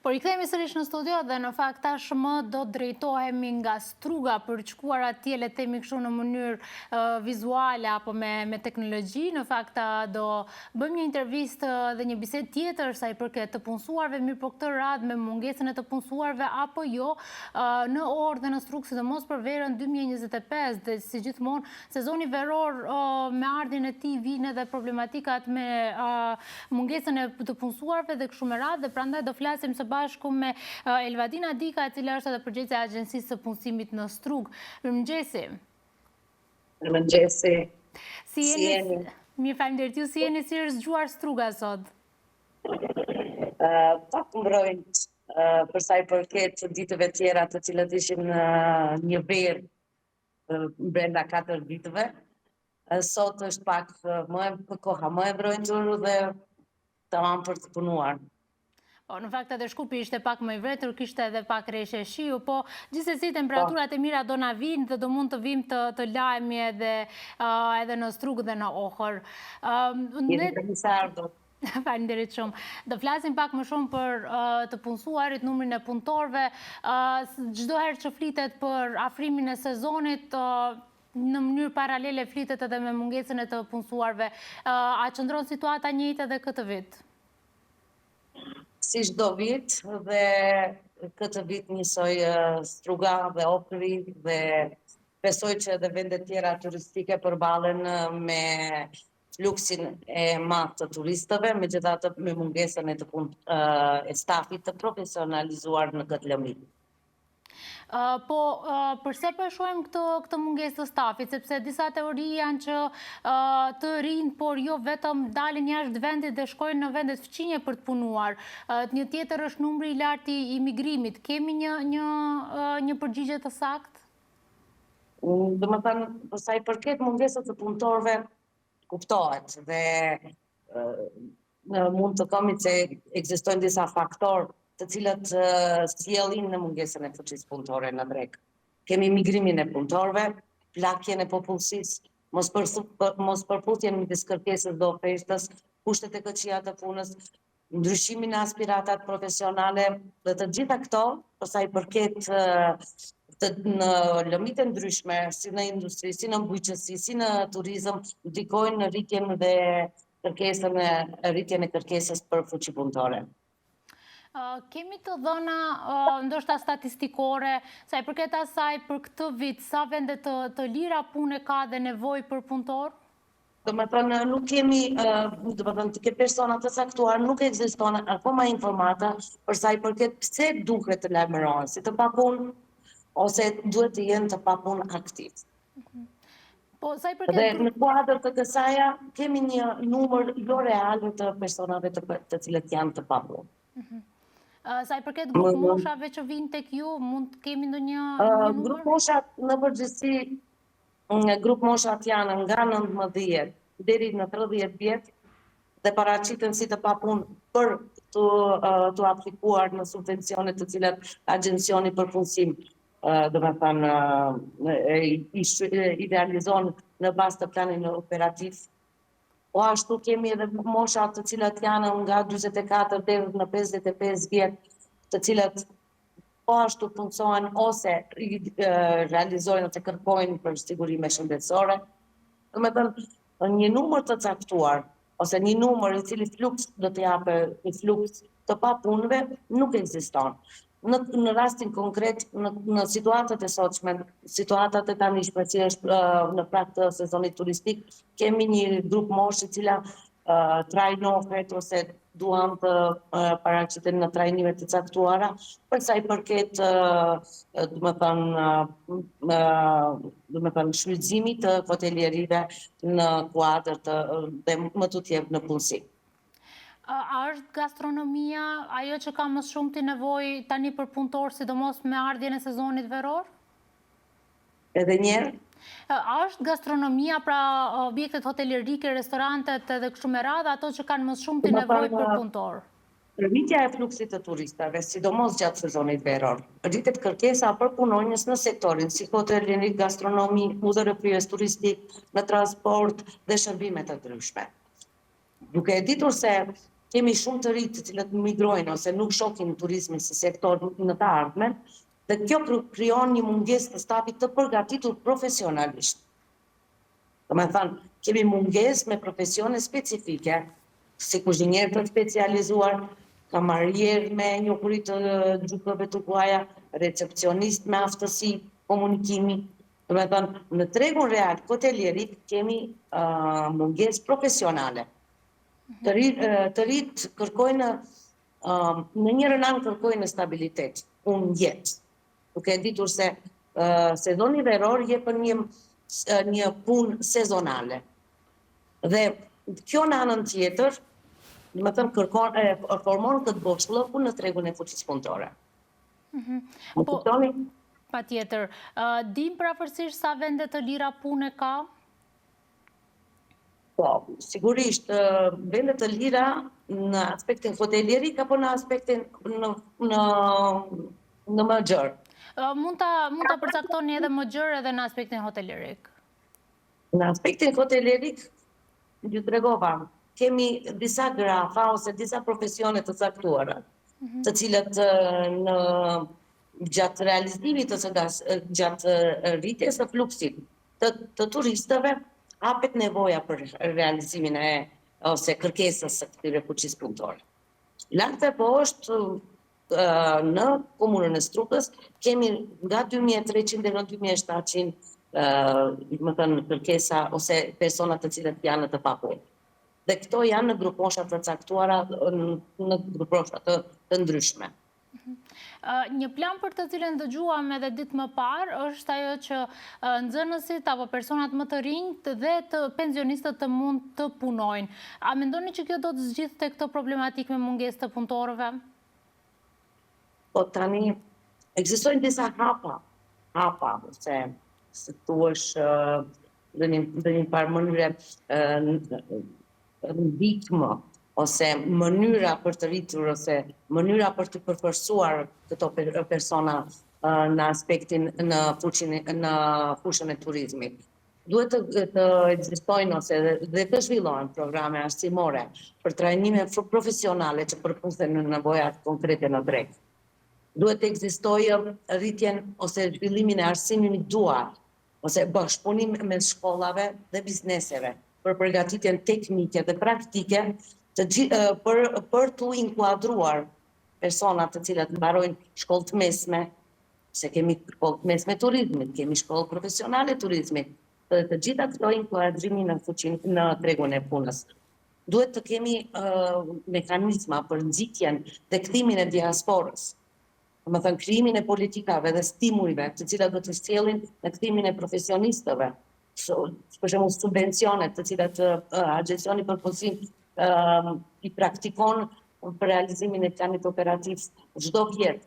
Por i kthehemi sërish në studio dhe në fakt tashmë do drejtohemi nga Struga për të shkuar atje, le të themi kështu në mënyrë vizuale apo me teknologji. Në fakt do bëjmë një intervistë dhe një bisedë tjetër sa i përket të punësuarve, mirë po këtë radhë me mungesën e të punësuarve apo jo në orë dhe në Strugë, sidomos për verën 2025 dhe si gjithmonë sezoni veror me ardhin e tij vijnë edhe problematikat me mungesën e të punësuarve dhe kështu me radhë, dhe prandaj do flasim së bashku me Elvadina Dika, e cila është edhe përgjegjëse e Agjencisë së Punësimit në Strugë. Mirëmëngjesi. Mirëmëngjesi. Si jeni? Mirë, faleminderit. Ju si jeni, si është zgjuar Struga sot? Pak mbrojnë për sa i përket ditëve tjera të cilat ishin një verë brenda 4 ditëve. Sot është pak koha më e mbrojtur dhe tamam për të punuar. Në fakt edhe Shkupi ishte pak më i vretër, kishte edhe pak rreshe shiu, po gjithsesi temperaturat e mira do na vinë dhe do mund të vim të lajmi edhe në Strugë dhe në Ohër. Faleminderit shumë. Do flasim pak më shumë për të punësuarit, numrin e punëtorëve. Çdo herë që flitet për afrimin e sezonit, në mënyrë paralele flitet edhe me mungesën e të punësuarve. A qëndron situata njëjtë edhe këtë vit? Si çdo vit dhe këtë vit njësoj Struga dhe Ohri dhe besoj që edhe vendet tjera turistike përballen me fluksin e madh të turistëve, megjithatë me mungesën e stafit të profesionalizuar në këtë lëmi. Po, përse shohim këtë mungesë të stafit, sepse disa teori janë që të rinj, por jo vetëm dalin jashtë vendit dhe shkojnë në vendet fqinje për të punuar. Një tjetër është numri i lartë i imigrimit. Kemi një përgjigje të saktë? Domethënë, për sa i përket mungesës të punëtorëve, kuptohet dhe mund të themi se ekzistojnë disa faktorë të cilët sjellin në mungesën e fuqisë punëtore në drek. Kemi migrimin e punëtorëve, plakjen e popullsisë, mos përputhjen midis kërkesës dhe ofertës, kushtet e këqija të punës, ndryshimin e aspiratat profesionale dhe të gjitha këto, për sa i përket në lëmit e ndryshme, si në industri, si në bujqësi, si në turizëm, ndikojnë në rritjen e kërkesës për fuqi punëtore. Kemi të dhëna ndoshta statistikore, sa i përket asaj për këtë vit, sa vende të lira pune ka dhe nevojë për punëtor? Domethënë nuk kemi, domethënë të persona të caktuar, nuk ekziston akoma informata për sa i përket pse duhet të lajmërohen si të papunë ose duhet të jenë të papunë aktiv. Dhe në kuadër të kësaja kemi një numër jo real të personave të cilët janë të papunë. Sa i përket grup moshave që vinë tek ju, mund të kemi ndonjë numër? Grup moshat në përgjithësi, grup moshat janë nga 19 deri në 30 vjet dhe paraqiten si të papunë për të aplikuar në subvencione të cilat Agjencioni për Punësim, domethënë i realizon në bazë të planit operativ. Po ashtu kemi edhe moshat të cilat janë nga 44 deri në 55 vjet, të cilat po ashtu punësohen ose realizojnë ose kërkojnë për sigurime shëndetësore. Domethënë, një numër të caktuar ose një numër i cili fluks do të japë një fluks të papunëve nuk ekziston. Në rastin konkret, në situatat e sotshme, situatat e tanishme, si është në prag të sezonit turistik, kemi një grup moshë i cila trajnohet ose duan të paraqiten në trajnime të caktuara, për sa i përket domethënë shfrytëzimit të hotelierive në kuadër dhe më tutje në punësi. A është gastronomia ajo që ka më shumë të nevojë tani për punëtor, sidomos me ardhjen e sezonit veror? Edhe njerë? A është gastronomia, pra objektet hotelerike, restorantet edhe kështu me radhë, ato që kanë më shumë të nevojë për punëtor? Rritja e fluksit të turistave, sidomos gjatë sezonit veror, rritet kërkesa për punonjës në sektorin si hotelerik, gastronomi, udhërëpyes turistik, në transport dhe shërbimet të ndryshme. Duke e ditur se kemi shumë të rinj të cilët migrojnë ose nuk shohin turizmin si sektor në të ardhmen, dhe kjo krijon një mungesë të stafit të përgatitur profesionalisht. Domethënë, kemi mungesë me profesione specifike, si kuzhinier të specializuar, kamarier me njohuri të gjuhëve të huaja, recepcionist me aftësi komunikimi. Domethënë, në tregun real hotelierik kemi mungesë profesionale. Të rinjt kërkojnë në njërin anë kërkojnë stabilitet, punë jetë. Duke ditur se sezoni veror jepën një punë sezonale. Dhe kjo në anën tjetër, do të thënë formon këtë boshllëku në tregun e fuqisë punëtore. Më kuptoni? Patjetër. Dim praportësisht sa vende të lira pune ka? Po, sigurisht, vende të lira në aspektin hotelierik apo në aspektin në më gjerë. Mund ta përcaktoni edhe më gjerë edhe në aspektin hotelierik. Në aspektin hotelierik, ju tregova, kemi disa grafa ose disa profesione të caktuara, të cilët gjatë realizimit ose gjatë rritjes së fluksit të turistëve hapet nevoja për realizimin ose kërkesës së këtyre fuqisë punëtore. Lart e poshtë në komunën e Strukës kemi nga 2300 deri në 2700 më thënë kërkesa ose persona të cilët janë të papunëtor. Dhe këto janë në gruposha të caktuara, në gruposha të ndryshme. Një plan për të cilën dëgjuam edhe ditë më parë është ajo që nxënësit apo personat më të rinj dhe të pensionistët të mund të punojnë. A mendoni që kjo do të zgjidhte këtë problematikë me mungesë të punëtorëve? Po tani ekzistojnë disa hapa, se thuash në një farë mënyre ndikmë ose mënyra për të rritur ose mënyra për të përforcuar këto persona në aspektin në fushën e turizmit. Duhet të ekzistojnë ose dhe të zhvillohen programe arsimore për trajnime profesionale që përputhen në nevojat konkrete në drejt. Duhet të ekzistojë rritjen ose zhvillimin e arsimit dual ose bashkëpunim mes shkollave dhe bizneseve për përgatitjen teknike dhe praktike për të inkuadruar personat të cilat mbarojnë shkollë të mesme, se kemi shkollë të mesme turizmit, kemi shkollë profesionale turizmit, të gjitha këto inkuadrimin në tregun e punës. Duhet të kemi mekanizma për nxitjen dhe kthimin e diasporës, më thënë krijimin e politikave dhe stimujve të cilat do të sjellin në kthimin e profesionistëve, për shembull subvencionet të cilat Agjencioni për Punësim i praktikon për realizimin e planit operativ çdo vjet.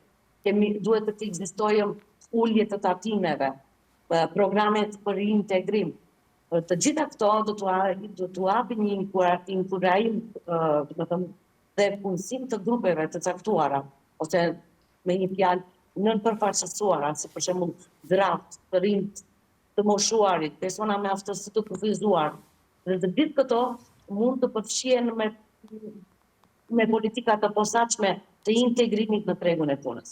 Duhet të ekzistojë ulje të tatimeve, programet për integrim. Të gjitha këto do t'u japin një inkurajim dhe punësim të grupeve të caktuara, ose me një fjalë nën përfaqësuara, si për shembull graft, të rinjt, të moshuarit, persona me aftësi të kufizuar. Dhe të gjithë këto mund të përfshihen me politika të posaçme të integrimit në tregun e punës.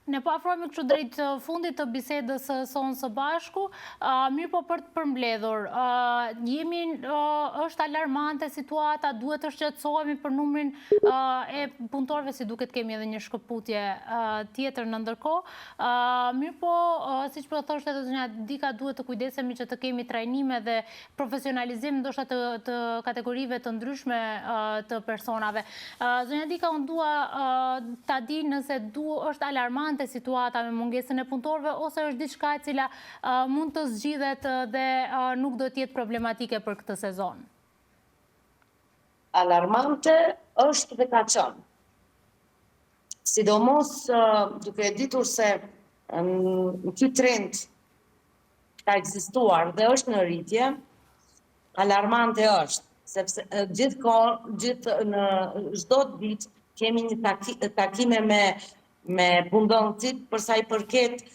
Ne po afrohemi kështu drejt fundit të bisedës sonë së bashku, mirë po për të përmbledhur. Është alarmante situata, duhet të shqetësohemi për numrin e punëtorëve, si duket kemi edhe një shkëputje tjetër në ndërkohë. Mirë po, siç po thoshte edhe zonja Dika, duhet të kujdesemi që të kemi trajnime dhe profesionalizim ndoshta të kategorive të ndryshme të personave. Zonja Dika, unë dua ta di nëse është alarmante situata me mungesën e punëtorëve ose është diçka e cila mund të zgjidhet dhe nuk do të jetë problematike për këtë sezon? Alarmante është dhe ka qenë. Sidomos duke ditur se ky trend ka ekzistuar dhe është në rritje, alarmante është, sepse gjithë në çdo ditë kemi një takime me punëdhënësit për sa i përket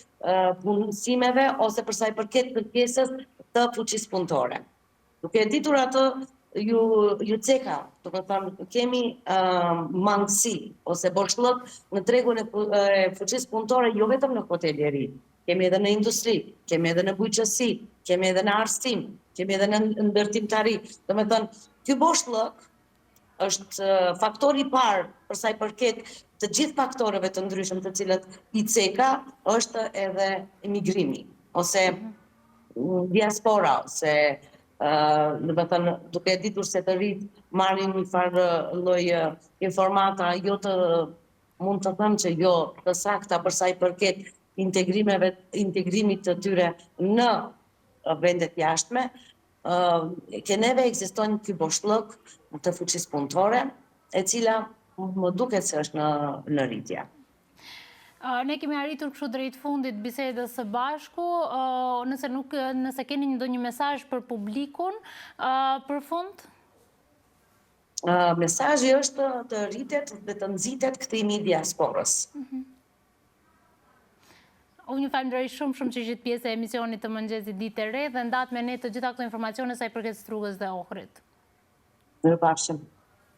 punësimeve ose për sa i përket kërkesës të fuqisë punëtore. Duke ditur atë, ju ceka, do të thënë, kemi mangësi ose boshllëk në tregun e fuqisë punëtore, jo vetëm në hoteleri, kemi edhe në industri, kemi edhe në bujqësi, kemi edhe në arsim, kemi edhe në ndërtimtari. Do të thënë, ky boshllëk është faktori i parë për sa i përket të gjithë faktoreve të ndryshëm të cilët i ceka, është edhe emigrimi ose diaspora, ose në të thënë, duke ditur se të rritë marrin një farë lloj informata, jo të mund të them që jo të sakta për sa i përket integrimit të tyre në vendet jashtme, ke neve ekziston ky boshllëk të fuqisë punëtore, e cila më duket se është në rritje. Ne kemi arritur kështu drejt fundit bisedës së bashku, nëse keni ndonjë mesazh për publikun për fund? Mesazhi është të rritet dhe të nxitet kthimi i diasporës. Unë ju falenderoj shumë që ishit pjesë e emisionit të Mëngjesit Ditë e Re dhe ndat me ne të gjitha këto informacione sa i përket Strugës dhe Ohrit. Mirupafshim.